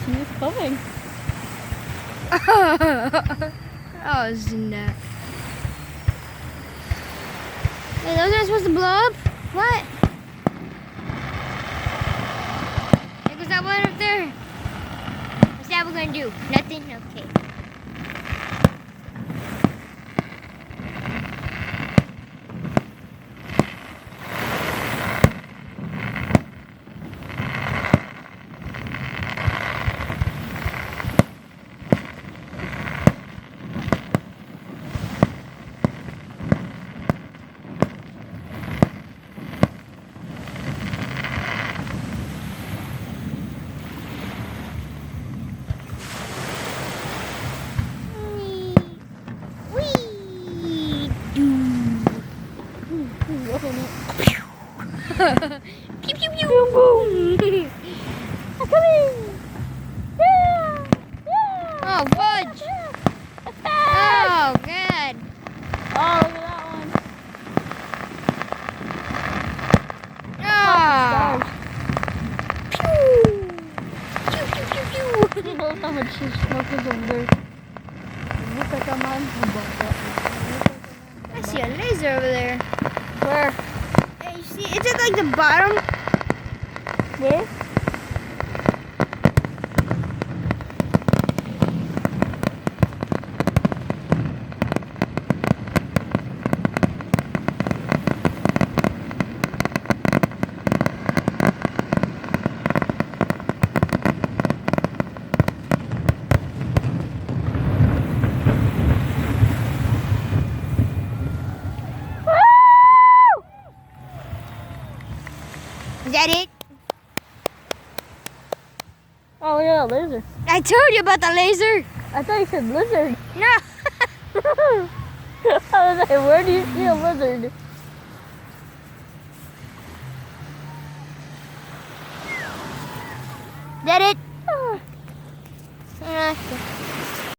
He's coming. Oh, snap. Hey, those aren't supposed to blow up? What? There goes that one up there. What's that we're gonna do? Nothing? Okay. Pew pew pew! Boom boom! I'm coming! Yeah! Yeah! Oh, fudge! Oh, good! Oh, look at that one. Oh! Stars. Pew! Pew pew pew pew! Look how much smoke is under. Look like a man. I see a laser over there. Where? Hey, you see, it's at like the bottom. Where? Is that it? Oh, look at that laser. I told you about the laser. I thought you said lizard. No. I was like, where do you see a lizard? Is that it? Ah. Okay.